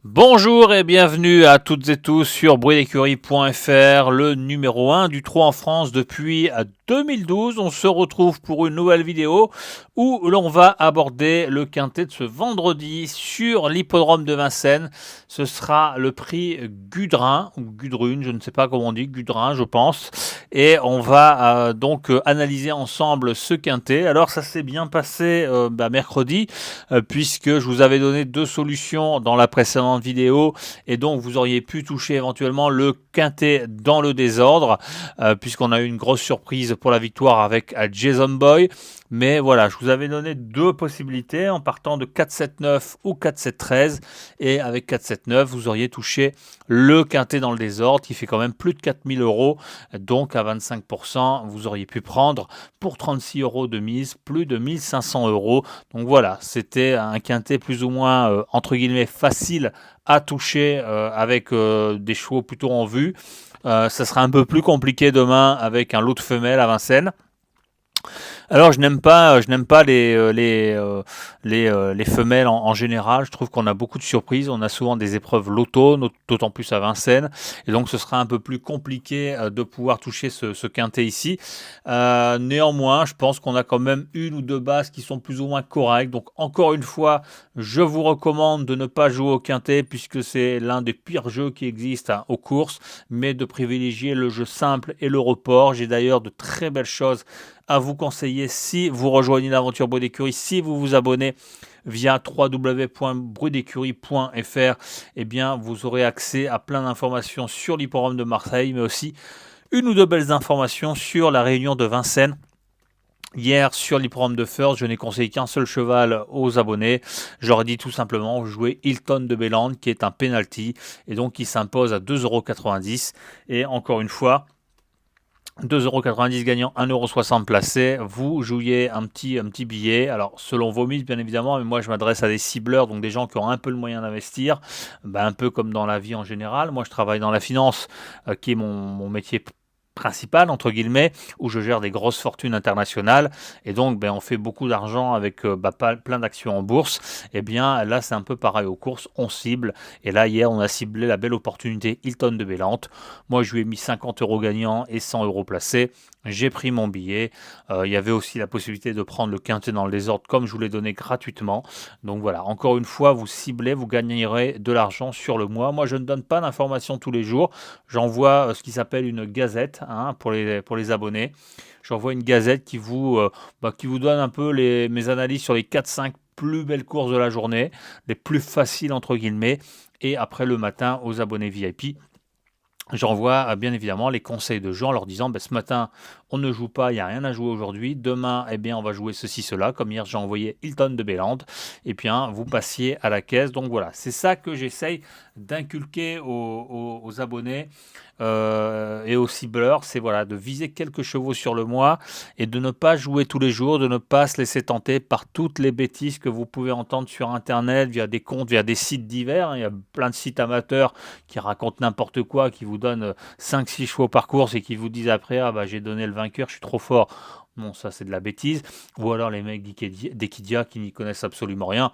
Bonjour et bienvenue à toutes et tous sur bruitdécurie.fr, le numéro 1 du trot en France depuis 2012. On se retrouve pour une nouvelle vidéo où l'on va aborder le quintet de ce vendredi sur l'hippodrome de Vincennes. Ce sera le prix Gudrin, ou Gudrune, je ne sais pas comment on dit, Gudrin je pense. Et on va donc analyser ensemble ce quintet. Alors ça s'est bien passé mercredi, puisque je vous avais donné deux solutions dans la précédente vidéo et donc vous auriez pu toucher éventuellement le quintet dans le désordre, puisqu'on a eu une grosse surprise pour la victoire avec Jason Boy. Mais voilà, je vous avais donné deux possibilités en partant de 4-7-9 ou 4-7-13, et avec 4-7-9 vous auriez touché le quintet dans le désordre qui fait quand même plus de 4000 euros, donc à 25% vous auriez pu prendre pour 36 euros de mise plus de 1500 euros. Donc voilà, c'était un quintet plus ou moins entre guillemets facile à toucher, avec des chevaux plutôt en vue. Ça sera un peu plus compliqué demain avec un lot de femelles à Vincennes. Alors je n'aime pas les femelles en général. Je trouve qu'on a beaucoup de surprises. On a souvent des épreuves loto, d'autant plus à Vincennes. Et donc ce sera un peu plus compliqué de pouvoir toucher ce quintet ici. Néanmoins, je pense qu'on a quand même une ou deux bases qui sont plus ou moins correctes. Donc encore une fois, je vous recommande de ne pas jouer au quintet puisque c'est l'un des pires jeux qui existent, aux courses, mais de privilégier le jeu simple et le report. J'ai d'ailleurs de très belles choses à vous conseiller si vous rejoignez l'aventure Bruit d'écurie, si vous vous abonnez via www.bruitdécurie.fr. Eh bien, vous aurez accès à plein d'informations sur l'hippodrome de Marseille, mais aussi une ou deux belles informations sur la réunion de Vincennes. Hier, sur l'hippodrome de First, je n'ai conseillé qu'un seul cheval aux abonnés. J'aurais dit tout simplement jouer Hilton de Belland, qui est un penalty, et donc qui s'impose à 2,90 €. Et encore une fois, 2,90 € gagnant, 1,60 € placé. Vous jouiez un petit billet. Alors, selon vos mises, bien évidemment, mais moi, je m'adresse à des cibleurs, donc des gens qui ont un peu le moyen d'investir. Un peu comme dans la vie en général. Moi, je travaille dans la finance, qui est mon métier principal, entre guillemets, où je gère des grosses fortunes internationales. Et donc, on fait beaucoup d'argent avec plein d'actions en bourse. Et bien, là, c'est un peu pareil aux courses. On cible. Et là, hier, on a ciblé la belle opportunité Hilton de Bélante. Moi, je lui ai mis 50 € gagnants et 100 € placés. J'ai pris mon billet. Il y avait aussi la possibilité de prendre le quintet dans le désordre, comme je vous l'ai donné gratuitement. Donc voilà, encore une fois, vous ciblez, vous gagnerez de l'argent sur le mois. Moi, je ne donne pas d'informations tous les jours. J'envoie ce qui s'appelle une gazette, pour les abonnés. J'envoie une gazette qui vous donne un peu mes analyses sur les 4-5 plus belles courses de la journée, les plus faciles entre guillemets. Et après, le matin, aux abonnés VIP, j'envoie bien évidemment les conseils de jeu en leur disant ce matin on ne joue pas, il n'y a rien à jouer aujourd'hui. Demain, on va jouer ceci, cela. Comme hier, j'ai envoyé Hilton de Bélande. Et bien, vous passiez à la caisse. Donc voilà, c'est ça que j'essaye d'inculquer aux abonnés et aux cibleurs. C'est voilà, de viser quelques chevaux sur le mois et de ne pas jouer tous les jours, de ne pas se laisser tenter par toutes les bêtises que vous pouvez entendre sur Internet, via des comptes, via des sites divers. Il y a plein de sites amateurs qui racontent n'importe quoi, qui vous donnent 5-6 chevaux par course et qui vous disent après j'ai donné le vainqueur, je suis trop fort. Bon, ça c'est de la bêtise. Ou alors les mecs d'Equidia qui n'y connaissent absolument rien.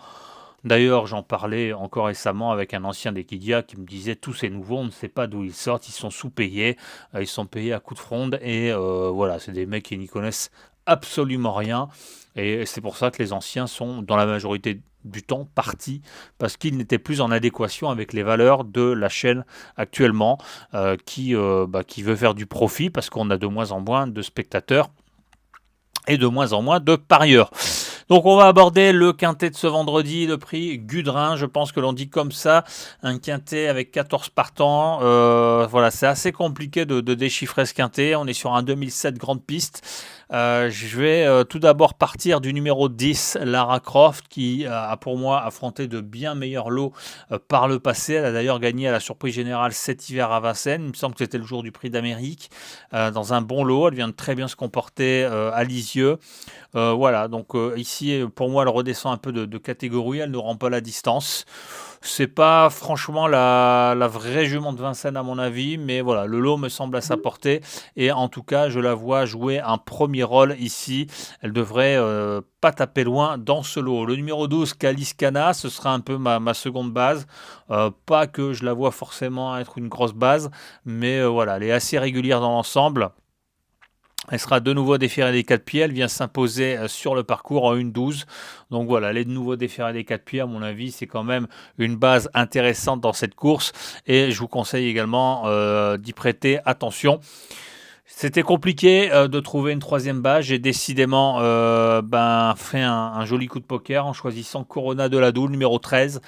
D'ailleurs, j'en parlais encore récemment avec un ancien d'Equidia qui me disait tous ces nouveaux, on ne sait pas d'où ils sortent, ils sont sous-payés, ils sont payés à coups de fronde et voilà, c'est des mecs qui n'y connaissent absolument rien. Et c'est pour ça que les anciens sont, dans la majorité du temps, partis parce qu'ils n'étaient plus en adéquation avec les valeurs de la chaîne actuellement, qui veut faire du profit parce qu'on a de moins en moins de spectateurs et de moins en moins de parieurs. Donc on va aborder le quintet de ce vendredi, le prix Gudrin, je pense que l'on dit comme ça, un quintet avec 14 partants. Voilà, c'est assez compliqué de déchiffrer ce quintet, on est sur un 2007 grande piste. Je vais tout d'abord partir du numéro 10, Lara Croft, qui a pour moi affronté de bien meilleurs lots par le passé. Elle a d'ailleurs gagné à la surprise générale cet hiver à Vincennes, il me semble que c'était le jour du prix d'Amérique, dans un bon lot. Elle vient de très bien se comporter à Lisieux. Voilà, donc ici, pour moi, elle redescend un peu de catégorie, elle ne rend pas la distance. C'est pas franchement la vraie jument de Vincennes à mon avis, mais voilà, le lot me semble à sa portée et en tout cas, je la vois jouer un premier rôle ici. Elle devrait pas taper loin dans ce lot. Le numéro 12, Kaliskana, ce sera un peu ma seconde base. Pas que je la vois forcément être une grosse base, mais voilà, elle est assez régulière dans l'ensemble. Elle sera de nouveau déférée des 4 pieds. Elle vient s'imposer sur le parcours en 1,12. Donc voilà, elle est de nouveau déférée des 4 pieds. À mon avis, c'est quand même une base intéressante dans cette course. Et je vous conseille également d'y prêter attention. C'était compliqué de trouver une troisième base. J'ai décidément fait un joli coup de poker en choisissant Corona de la Doule, numéro 13,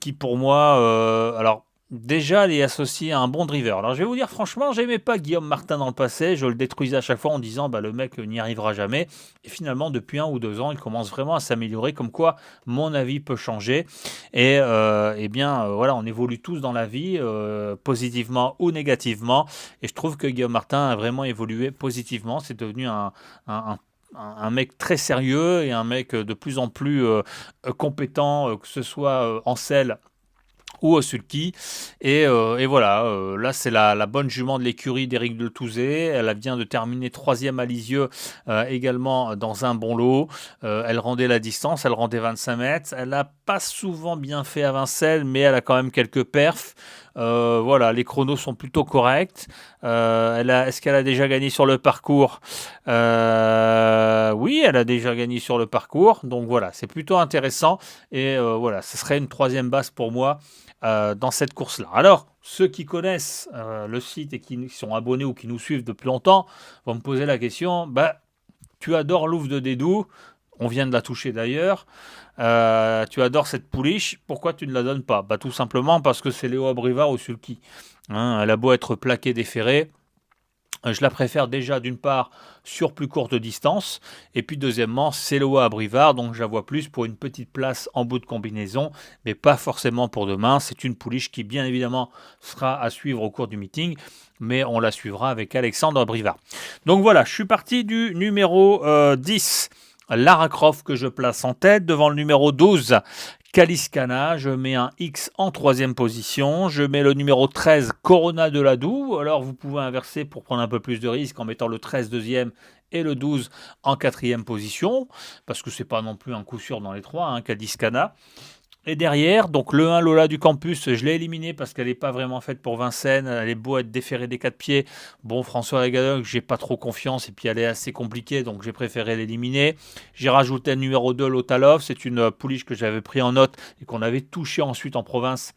qui pour moi, alors déjà, elle est associée à un bon driver. Alors je vais vous dire franchement, j'aimais pas Guillaume Martin dans le passé. Je le détruisais à chaque fois en disant le mec n'y arrivera jamais. Et finalement, depuis 1 ou 2 ans, il commence vraiment à s'améliorer. Comme quoi, mon avis peut changer. Et voilà, on évolue tous dans la vie, positivement ou négativement. Et je trouve que Guillaume Martin a vraiment évolué positivement. C'est devenu un mec très sérieux et un mec de plus en plus compétent, que ce soit en selle ou au sulky. Et voilà, là c'est la bonne jument de l'écurie d'Éric de Touzé. Elle vient de terminer troisième à Lisieux, également dans un bon lot. Elle rendait la distance, elle rendait 25 mètres. Elle n'a pas souvent bien fait à Vincennes, mais elle a quand même quelques perfs. Voilà, les chronos sont plutôt corrects. Est-ce qu'elle a déjà gagné sur le parcours? Oui, elle a déjà gagné sur le parcours. Donc voilà, c'est plutôt intéressant. Et voilà, ce serait une troisième base pour moi dans cette course-là. Alors, ceux qui connaissent le site et qui sont abonnés ou qui nous suivent depuis longtemps vont me poser la question, tu adores Louvre de Dédou, on vient de la toucher d'ailleurs, tu adores cette pouliche, pourquoi tu ne la donnes pas? Tout simplement parce que c'est Léo Abrivard au sulky. Hein, elle a beau être plaquée déférée, je la préfère déjà d'une part sur plus courte distance et puis deuxièmement c'est Loa à Brivard, donc je la vois plus pour une petite place en bout de combinaison mais pas forcément pour demain. C'est une pouliche qui bien évidemment sera à suivre au cours du meeting, mais on la suivra avec Alexandre Brivard. Donc voilà, je suis parti du numéro 10 Lara Croft que je place en tête devant le numéro 12 Kaliskana, je mets un X en troisième position, je mets le numéro 13 Corona de la Doue, alors vous pouvez inverser pour prendre un peu plus de risque en mettant le 13 deuxième et le 12 en quatrième position, parce que c'est pas non plus un coup sûr dans les trois, Kaliskana. Et derrière, donc le 1 Lola du campus, je l'ai éliminé parce qu'elle n'est pas vraiment faite pour Vincennes. Elle est beau être déférée des 4 pieds. Bon, François Regadoc, j'ai pas trop confiance et puis elle est assez compliquée, donc j'ai préféré l'éliminer. J'ai rajouté le numéro 2 Lotalov. C'est une pouliche que j'avais pris en note et qu'on avait touchée ensuite en province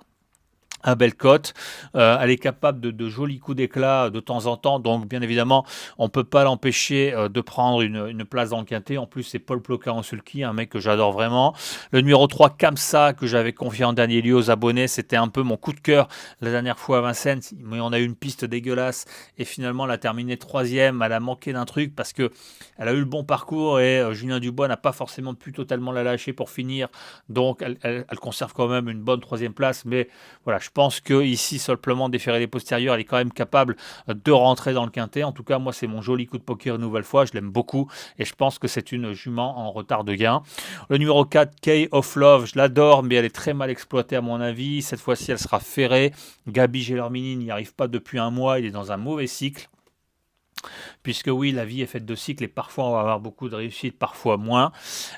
à Bellecote. Elle est capable de jolis coups d'éclat de temps en temps, donc bien évidemment on ne peut pas l'empêcher de prendre une place dans le quintet. En plus c'est Paul Ploquin en sulky, un mec que j'adore vraiment. Le numéro 3 Kamsa que j'avais confié en dernier lieu aux abonnés, c'était un peu mon coup de cœur la dernière fois à Vincennes, mais on a eu une piste dégueulasse et finalement elle a terminé troisième. Elle a manqué d'un truc parce que elle a eu le bon parcours et Julien Dubois n'a pas forcément pu totalement la lâcher pour finir, donc elle conserve quand même une bonne troisième place, mais voilà, je pense que ici simplement déférer les postérieurs, elle est quand même capable de rentrer dans le quintet. En tout cas, moi, c'est mon joli coup de poker une nouvelle fois. Je l'aime beaucoup et je pense que c'est une jument en retard de gain. Le numéro 4, Key of Love, je l'adore, mais elle est très mal exploitée à mon avis. Cette fois-ci, elle sera ferrée. Gabi Gelormini n'y arrive pas depuis un mois. Il est dans un mauvais cycle. Puisque oui, la vie est faite de cycles et parfois on va avoir beaucoup de réussite, parfois moins.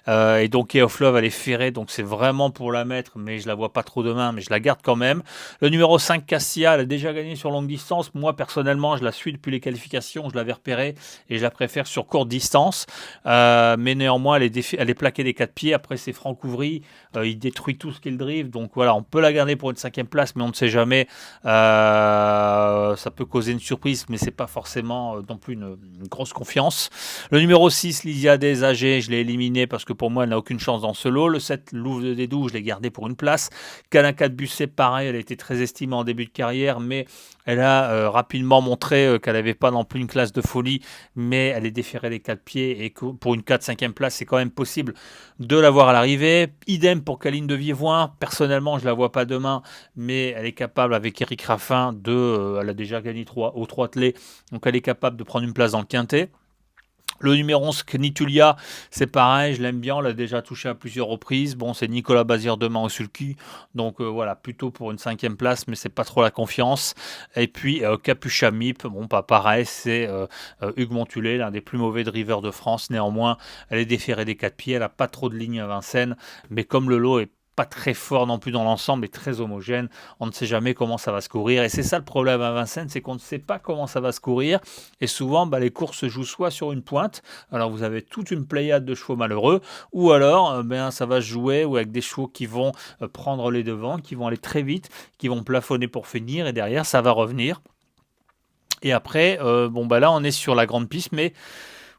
Et donc Key of Love, elle est ferrée, donc c'est vraiment pour la mettre, mais je la vois pas trop demain, mais je la garde quand même. Le numéro 5, Cassia, elle a déjà gagné sur longue distance. Moi, personnellement, je la suis depuis les qualifications, je l'avais repérée et je la préfère sur courte distance. Mais néanmoins, elle est plaquée des 4 pieds. Après, c'est Franck Ouvry, il détruit tout ce qu'il drive. Donc voilà, on peut la garder pour une 5e place, mais on ne sait jamais. Ça peut causer une surprise, mais c'est pas forcément non plus une grosse confiance. Le numéro 6, Lydia Desagé, je l'ai éliminé parce que pour moi, elle n'a aucune chance dans ce lot. Le 7, Louvre de Dédou, je l'ai gardé pour une place. Kalinka de Busset, pareil, elle a été très estimée en début de carrière, mais elle a rapidement montré qu'elle n'avait pas non plus une classe de folie, mais elle est déférée des 4 pieds et que pour une 4-5e place, c'est quand même possible de l'avoir à l'arrivée. Idem pour Caline de Vivoin. Personnellement, je ne la vois pas demain, mais elle est capable avec Eric Raffin elle a déjà gagné au 3 attelé, donc elle est capable de prendre une place dans le quintet. Le numéro 11, Knitulia, c'est pareil, je l'aime bien, on l'a déjà touché à plusieurs reprises. Bon, c'est Nicolas Bazir demain au sulky, donc voilà, plutôt pour une 5e place, mais c'est pas trop la confiance. Et puis Capucha Mip, bon, pas pareil, c'est Hugues Montulé, l'un des plus mauvais drivers de France. Néanmoins, elle est déférée des 4 pieds, elle a pas trop de lignes à Vincennes, mais comme le lot est pas très fort non plus dans l'ensemble et très homogène. On ne sait jamais comment ça va se courir. Et c'est ça le problème à Vincennes, c'est qu'on ne sait pas comment ça va se courir. Et souvent, les courses se jouent soit sur une pointe, alors vous avez toute une pléiade de chevaux malheureux, ou alors ça va se jouer ou avec des chevaux qui vont prendre les devants, qui vont aller très vite, qui vont plafonner pour finir, et derrière, ça va revenir. Et après, là, on est sur la grande piste, mais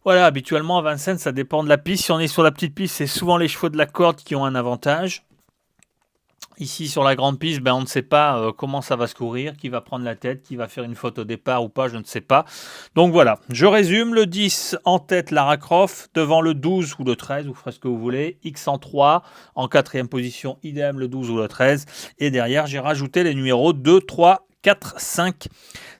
voilà, habituellement à Vincennes, ça dépend de la piste. Si on est sur la petite piste, c'est souvent les chevaux de la corde qui ont un avantage. Ici sur la grande piste, on ne sait pas comment ça va se courir, qui va prendre la tête, qui va faire une faute au départ ou pas, je ne sais pas. Donc voilà, je résume, le 10 en tête Lara Croft, devant le 12 ou le 13, vous ferez ce que vous voulez, X en 3, en 4e position, idem le 12 ou le 13, et derrière j'ai rajouté les numéros 2, 3, 4, 5,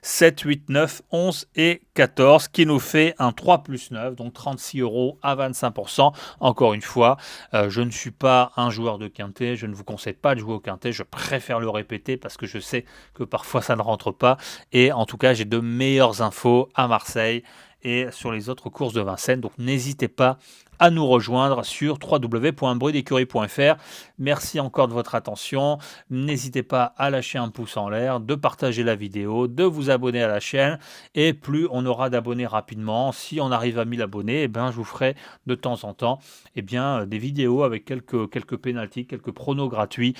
7, 8, 9, 11 et 14, qui nous fait un 3 plus 9, donc 36 € à 25%. Encore une fois, je ne suis pas un joueur de quintet, je ne vous conseille pas de jouer au quintet, je préfère le répéter parce que je sais que parfois ça ne rentre pas. Et en tout cas, j'ai de meilleures infos à Marseille et sur les autres courses de Vincennes, donc n'hésitez pas à nous rejoindre sur www.bruidecurie.fr. Merci encore de votre attention. N'hésitez pas à lâcher un pouce en l'air, de partager la vidéo, de vous abonner à la chaîne. Et plus on aura d'abonnés rapidement, si on arrive à 1000 abonnés, je vous ferai de temps en temps des vidéos avec quelques pénaltys, quelques pronos gratuits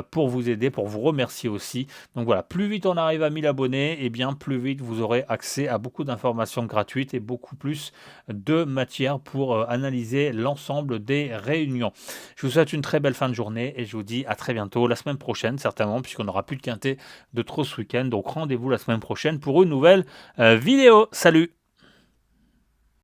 pour vous aider, pour vous remercier aussi. Donc voilà, plus vite on arrive à 1000 abonnés, plus vite vous aurez accès à beaucoup d'informations gratuites et beaucoup plus de matière pour analyser l'ensemble des réunions. Je vous souhaite une très belle fin de journée et je vous dis à très bientôt, la semaine prochaine certainement, puisqu'on n'aura plus de quintet de trop ce week-end. Donc rendez-vous la semaine prochaine pour une nouvelle vidéo. Salut!